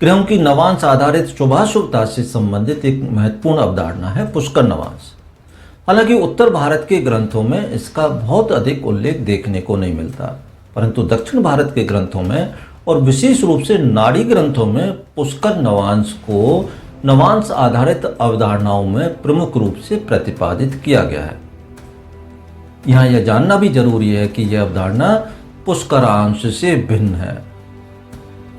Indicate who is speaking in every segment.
Speaker 1: ग्रहों की नवांश आधारित शुभाशुभता से संबंधित एक महत्वपूर्ण अवधारणा है पुष्कर नवांश। हालांकि उत्तर भारत के ग्रंथों में इसका बहुत अधिक उल्लेख देखने को नहीं मिलता, परंतु दक्षिण भारत के ग्रंथों में और विशेष रूप से नाड़ी ग्रंथों में पुष्कर नवांश को नवांश आधारित अवधारणाओं में प्रमुख रूप से प्रतिपादित किया गया है। यहाँ यह जानना भी जरूरी है कि यह अवधारणा पुष्करांश से भिन्न है।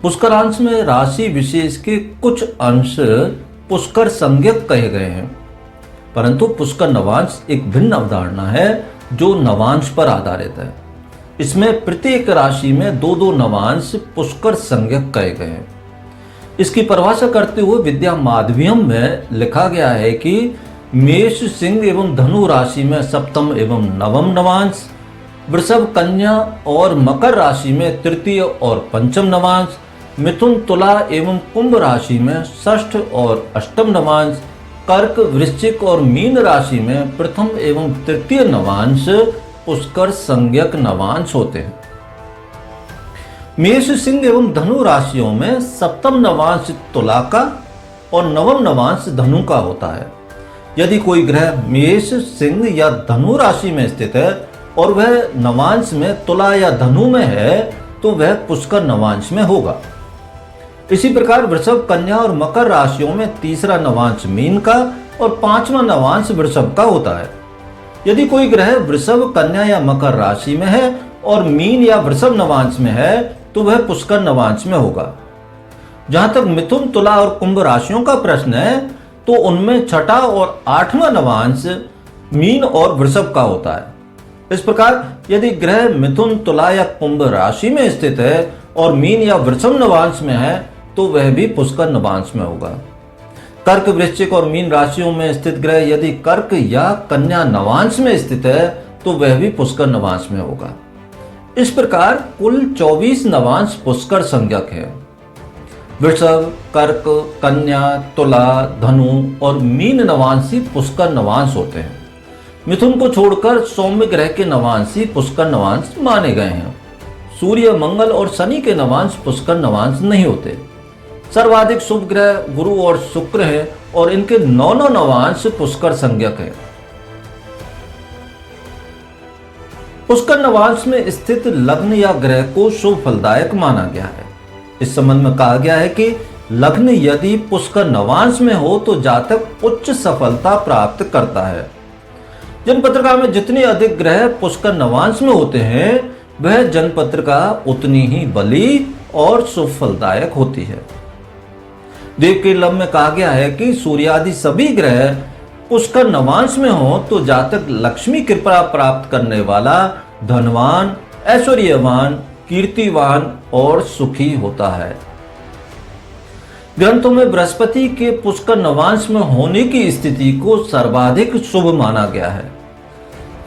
Speaker 1: पुष्करांश में राशि विशेष के कुछ अंश पुष्कर संज्ञक कहे गए हैं, परंतु पुष्कर नवांश एक भिन्न अवधारणा है जो नवांश पर आधारित है। इसमें प्रत्येक राशि में दो दो नवांश पुष्कर संज्ञक कहे गए हैं। इसकी परिभाषा करते हुए विद्या माधवियम में लिखा गया है कि मेष सिंह एवं धनु राशि में सप्तम एवं नवम नवांश, वृषभ कन्या और मकर राशि में तृतीय और पंचम नवांश, मिथुन तुला एवं कुंभ राशि में षष्ठ और अष्टम नवांश, कर्क वृश्चिक और मीन राशि में प्रथम एवं तृतीय नवांश पुष्कर संज्ञक नवांश होते हैं। मेष सिंह एवं धनु राशियों में सप्तम नवांश तुला का और नवम नवांश धनु का होता है। यदि कोई ग्रह मेष सिंह या धनु राशि में स्थित है और वह नवांश में तुला या धनु में है तो वह पुष्कर नवांश में होगा। इसी प्रकार वृषभ कन्या और मकर राशियों में तीसरा नवांश मीन का और पांचवा नवांश वृषभ का होता है। यदि कोई ग्रह वृषभ कन्या या मकर राशि में है और मीन या वृषभ नवांश में है तो वह पुष्कर नवांश में होगा। जहां तक मिथुन तुला और कुंभ राशियों का प्रश्न है तो उनमें छठा और आठवां नवांश मीन और वृषभ का होता है। इस प्रकार यदि ग्रह मिथुन तुला या कुंभ राशि में स्थित है और मीन या वृषभ नवांश में है तो वह भी पुष्कर नवांश में होगा। कर्क वृश्चिक और मीन राशियों में स्थित ग्रह यदि कर्क या कन्या नवांश में स्थित है तो वह भी पुष्कर नवांश में होगा। इस प्रकार कुल 24 नवांश पुष्कर संज्ञक है। वृषभ, कर्क, कन्या, तुला, धनु और मीन नवांशी पुष्कर नवांश होते हैं। मिथुन को छोड़कर सौम्य ग्रह के नवांशी पुष्कर नवांश माने गए हैं। सूर्य, मंगल और शनि के नवांश पुष्कर नवांश नहीं होते। सर्वाधिक शुभ ग्रह गुरु और शुक्र है और इनके 9 नवांश पुष्कर संज्ञक है। पुष्कर नवांश में स्थित लग्न या ग्रह को शुभ फलदायक माना गया है। इस संबंध में कहा गया है कि लग्न यदि पुष्कर नवांश में हो तो जातक उच्च सफलता प्राप्त करता है। जन्मपत्रिका में जितने अधिक ग्रह पुष्कर नवांश में होते हैं वह जन्मपत्रिका उतनी ही बली और शुभ फलदायक होती है। देव के लम में कहा गया है कि सूर्यादि सभी ग्रह पुष्कर नवांश में हो तो जातक लक्ष्मी कृपा प्राप्त करने वाला, धनवान, ऐश्वर्यवान, कीर्तिवान और सुखी होता है। ग्रंथों में बृहस्पति के पुष्कर नवांश में होने की स्थिति को सर्वाधिक शुभ माना गया है।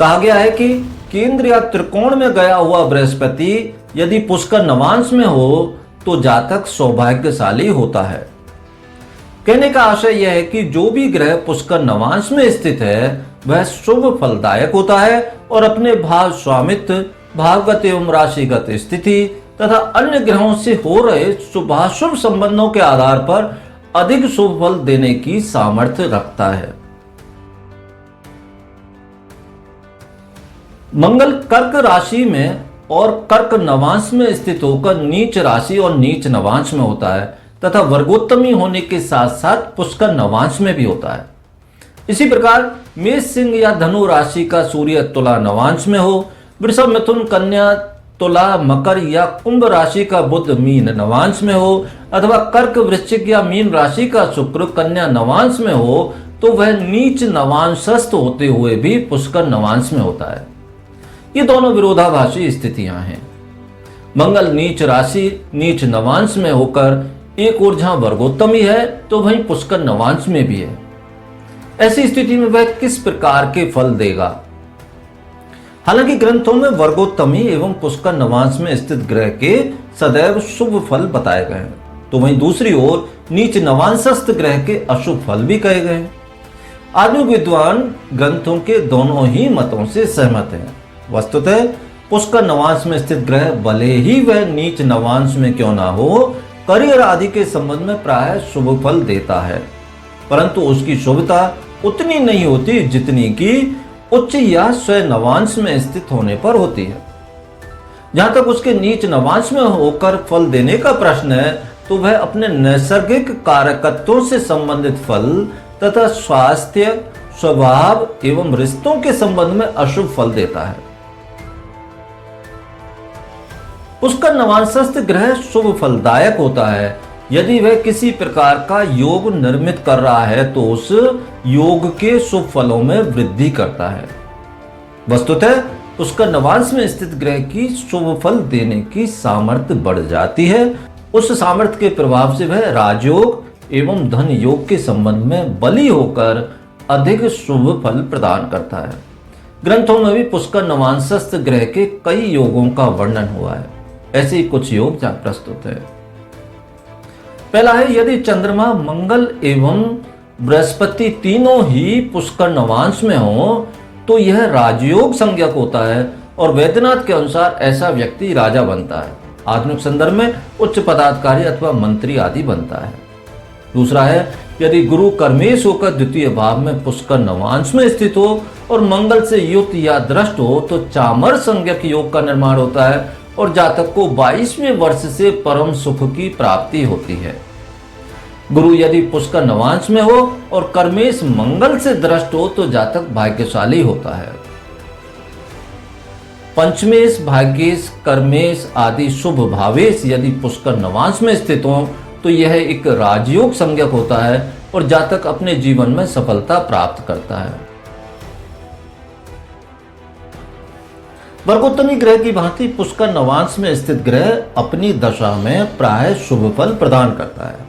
Speaker 1: कहा गया है कि केंद्र या त्रिकोण में गया हुआ बृहस्पति यदि पुष्कर नवांश में हो तो जातक सौभाग्यशाली होता है। कहने का आशय यह है कि जो भी ग्रह पुष्कर नवांश में स्थित है वह शुभ फलदायक होता है और अपने भाव स्वामित्व, भावगत एवं राशिगत स्थिति तथा अन्य ग्रहों से हो रहे शुभाशुभ संबंधों के आधार पर अधिक शुभ फल देने की सामर्थ्य रखता है। मंगल कर्क राशि में और कर्क नवांश में स्थित होकर नीच राशि और नीच नवांश में होता है तथा वर्गोत्तमी होने के साथ साथ पुष्कर नवांश में भी होता है। इसी प्रकार मेष सिंह या धनु राशि का सूर्य तुला नवांश में हो, वृषभ मिथुन कन्या तुला मकर या कुंभ राशि का बुध मीन नवांश में हो अथवा कर्क वृश्चिक या मीन राशि का शुक्र कन्या नवांश में हो तो वह नीच नवांशस्थ होते हुए भी पुष्कर नवांश में होता है। ये दोनों विरोधाभासी स्थितियां हैं। मंगल नीच राशि नीच नवांश में होकर एक ओर जहां वर्गोत्तमी है तो वहीं पुष्कर नवांश में भी है। ऐसी स्थिति में वह किस प्रकार के फल देगा? हालांकि ग्रंथों में वर्गोत्तमी एवं पुष्कर नवांश में स्थित ग्रह के सदैव शुभ फल बताए गए हैं, तो वहीं दूसरी ओर नीच नवांशस्थ ग्रह के अशुभ फल भी कहे गए हैं। आधुनिक विद्वान ग्रंथों के दोनों ही मतों से सहमत हैं। वस्तुतः पुष्कर नवांश में स्थित ग्रह भले ही वह नीच नवांश में क्यों ना हो, करियर आदि के संबंध में प्राय शुभ फल देता है, परंतु उसकी शुभता उतनी नहीं होती जितनी कि उच्च या स्वयं नवांश में स्थित होने पर होती है। जहां तक उसके नीच नवांश में होकर फल देने का प्रश्न है, तो वह अपने नैसर्गिक कारकत्वों से संबंधित फल तथा स्वास्थ्य, स्वभाव एवं रिश्तों के संबंध में अशुभ फल देता है। पुष्कर नवांशस्थ ग्रह शुभ फलदायक होता है यदि वह किसी प्रकार का योग निर्मित कर रहा है, तो उस योग के शुभ फलों में वृद्धि करता है। वस्तुतः पुष्कर नवांश में स्थित ग्रह की शुभ फल देने की सामर्थ्य बढ़ जाती है। उस सामर्थ्य के प्रभाव से वह राजयोग एवं धन योग के संबंध में बली होकर अधिक शुभ फल प्रदान करता है। ग्रंथों में भी पुष्कर नवांशस्थ ग्रह के कई योगों का वर्णन हुआ है। ऐसे ही कुछ योग यहाँ प्रस्तुत है। पहला है, यदि चंद्रमा, मंगल एवं बृहस्पति तीनों ही पुष्कर नवांश में हो तो यह राजयोग संज्ञक होता है और वैद्यनाथ के अनुसार ऐसा व्यक्ति राजा बनता है। आधुनिक संदर्भ में उच्च पदाधिकारी अथवा मंत्री आदि बनता है। दूसरा है, यदि गुरु कर्मेश होकर द्वितीय भाव में पुष्कर नवांश में स्थित हो और मंगल से युक्त या दृष्ट हो तो चामर संज्ञक योग का निर्माण होता है और जातक को 22वें वर्ष से परम सुख की प्राप्ति होती है। गुरु यदि पुष्कर नवांश में हो और कर्मेश मंगल से दृष्ट हो तो जातक भाग्यशाली होता है। पंचमेश, भाग्येश, कर्मेश आदि शुभ भावेश यदि पुष्कर नवांश में स्थित हो तो यह एक राजयोग संज्ञक होता है और जातक अपने जीवन में सफलता प्राप्त करता है। वर्गोत्तमी ग्रह की भांति पुष्कर नवांश में स्थित ग्रह अपनी दशा में प्राय शुभ फल प्रदान करता है।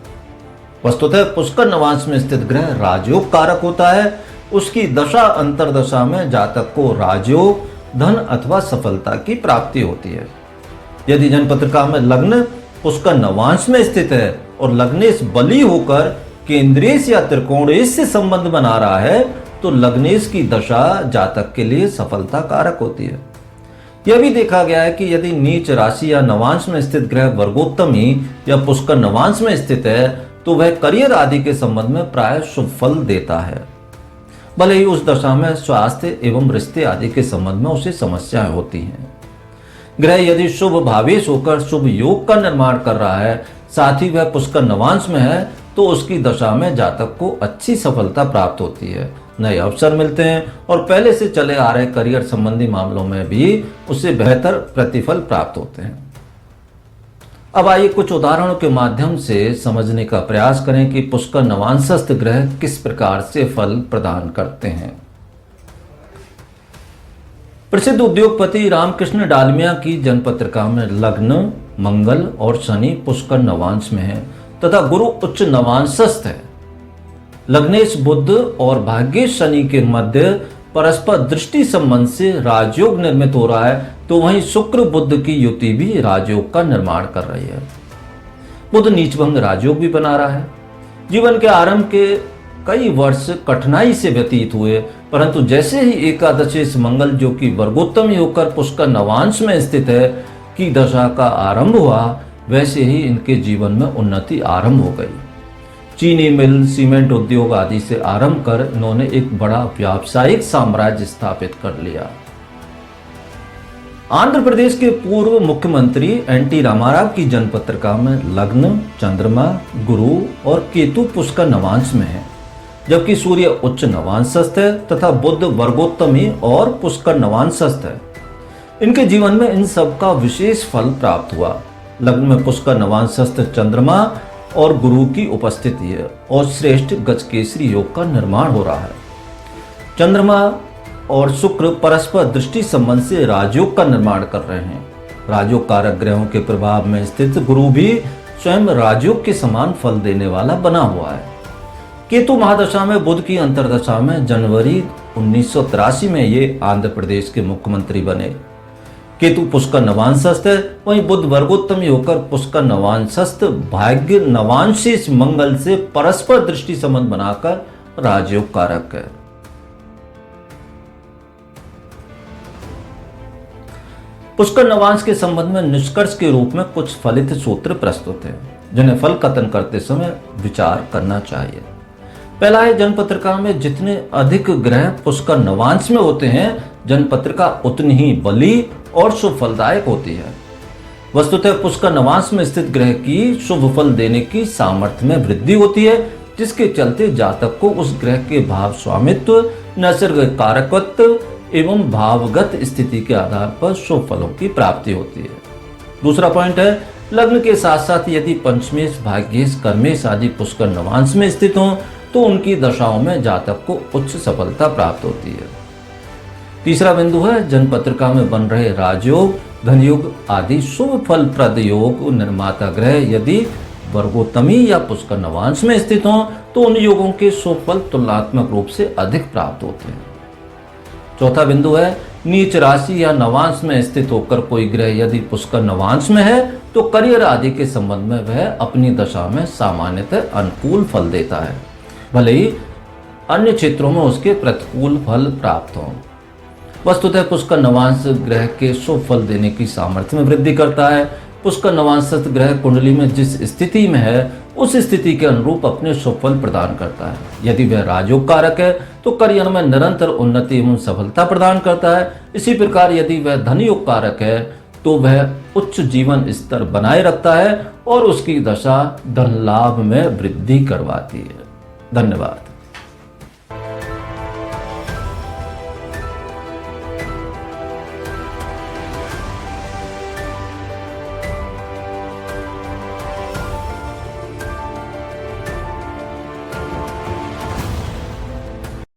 Speaker 1: वस्तुतः पुष्कर नवांश में स्थित ग्रह राजयोग कारक होता है। उसकी दशा अंतरदशा में जातक को राजयोग, धन अथवा सफलता की प्राप्ति होती है। यदि जन्मपत्रिका में लग्न पुष्कर नवांश में स्थित है और लग्नेश बली होकर केंद्रेश या त्रिकोणेश से संबंध बना रहा है तो लग्नेश की दशा जातक के लिए सफलता कारक होती है। यह भी देखा गया है कि यदि नीच राशि या नवांश में स्थित ग्रह वर्गोत्तमी या पुष्कर नवांश में स्थित है तो वह करियर आदि के संबंध में प्राय शुभ फल देता है, भले ही उस दशा में स्वास्थ्य एवं रिश्ते आदि के संबंध में उसे समस्याएं होती हैं। ग्रह यदि शुभ भावेश होकर शुभ योग का निर्माण कर रहा है, साथ ही वह पुष्कर नवांश में है, तो उसकी दशा में जातक को अच्छी सफलता प्राप्त होती है, नए अवसर मिलते हैं और पहले से चले आ रहे करियर संबंधी मामलों में भी उसे बेहतर प्रतिफल प्राप्त होते हैं। अब आइए कुछ उदाहरणों के माध्यम से समझने का प्रयास करें कि पुष्कर नवांशस्थ ग्रह किस प्रकार से फल प्रदान करते हैं। प्रसिद्ध उद्योगपति रामकृष्ण डालमिया की जन्मपत्रिका में लग्न, मंगल और शनि पुष्कर नवांश में है तथा गुरु उच्च नवांशस्थ है। लग्नेश बुध और भाग्येश शनि के मध्य परस्पर दृष्टि संबंध से राजयोग निर्मित हो रहा है, तो वहीं शुक्र बुध की युति भी राजयोग का निर्माण कर रही है। बुध नीचभंग राजयोग भी बना रहा है। जीवन के आरंभ के कई वर्ष कठिनाई से व्यतीत हुए, परंतु जैसे ही एकादशेश मंगल जो कि वर्गोत्तमी होकर पुष्कर नवांश में स्थित है की दशा का आरंभ हुआ, वैसे ही इनके जीवन में उन्नति आरंभ हो गई। चीनी मिल, सीमेंट उद्योग आदि से आरंभ कर इन्होंने एक बड़ा व्यावसायिक साम्राज्य स्थापित कर लिया। आंध्र प्रदेश के पूर्व मुख्यमंत्री एन.टी. रामाराव की जन्मपत्रिका में लग्न, चंद्रमा, गुरु और केतु पुष्कर नवांश में है, जबकि सूर्य उच्च नवांशस्थ है तथा बुध वर्गोत्तमी और पुष्कर नवांशस्थ है। इनके जीवन में इन सब का विशेष फल प्राप्त हुआ। लग्न में पुष्कर नवांशस्थ चंद्रमा और गुरु की उपस्थिति है और श्रेष्ठ गजकेसरी योग का निर्माण हो रहा है। चंद्रमा और शुक्र परस्पर दृष्टि संबंध से राजयोग का निर्माण कर रहे हैं। राजयोग कारक ग्रहों के प्रभाव में स्थित गुरु भी स्वयं राजयोग के समान फल देने वाला बना हुआ है। केतु महादशा में बुध की अंतरदशा में जनवरी 1983 में ये आंध्र प्रदेश के मुख्यमंत्री बने। केतु पुष्कर नवांशस्थ है, वहीं बुध वर्गोत्तमी होकर पुष्कर नवांशस्थ भाग्य नवांशेष मंगल से परस्पर दृष्टि संबंध बनाकर राजयोग कारक है। पुष्कर नवांश के संबंध में निष्कर्ष के रूप में कुछ फलित सूत्र प्रस्तुत है। जिन्हें फल कथन करते समय विचार करना चाहिए। पहला है, जन्मपत्रिका में जितने अधिक ग्रह पुष्कर नवांश में होते हैं, जन्मपत्रिका उतनी ही बली और शुभ फलदायक होती है। वस्तुतः पुष्कर नवांश में स्थित ग्रह की शुभ फल देने की सामर्थ्य में वृद्धि होती है, जिसके चलते जातक को उस ग्रह के भाव स्वामित्व, नैसर्गिक कारकत्व एवं भावगत स्थिति के आधार पर शुभ फलों की प्राप्ति होती है। दूसरा पॉइंट है, लग्न के साथ साथ यदि पंचमेश, भाग्येश, कर्मेश आदि पुष्कर नवांश में स्थित हों तो उनकी दशाओं में जातक को उच्च सफलता प्राप्त होती है। तीसरा बिंदु है, जन्मपत्रिका में बन रहे राजयोग, धनयोग आदि शुभ फलप्रद योग निर्माता ग्रह यदि वर्गोत्तमी या पुष्कर नवांश में स्थित हों तो उन योगों के शुभ फल तुलनात्मक रूप से अधिक प्राप्त होते हैं। चौथा बिंदु है, नीच राशि या नवांश में स्थित होकर कोई ग्रह यदि पुष्कर नवांश में है तो करियर आदि के संबंध में वह अपनी दशा में सामान्यतः अनुकूल फल देता है, भले ही अन्य क्षेत्रों में उसके प्रतिकूल फल प्राप्त हों। वस्तुतः पुष्कर नवांश ग्रह के शुभ फल देने की सामर्थ्य में वृद्धि करता है। पुष्कर नवांशस्थ ग्रह कुंडली में जिस स्थिति में है उस स्थिति के अनुरूप अपने शुभ फल प्रदान करता है। यदि वह राजयोग कारक है तो करियर में निरंतर उन्नति एवं सफलता प्रदान करता है। इसी प्रकार यदि वह धनयोग कारक है तो वह उच्च जीवन स्तर बनाए रखता है और उसकी दशा धन लाभ में वृद्धि करवाती है। धन्यवाद।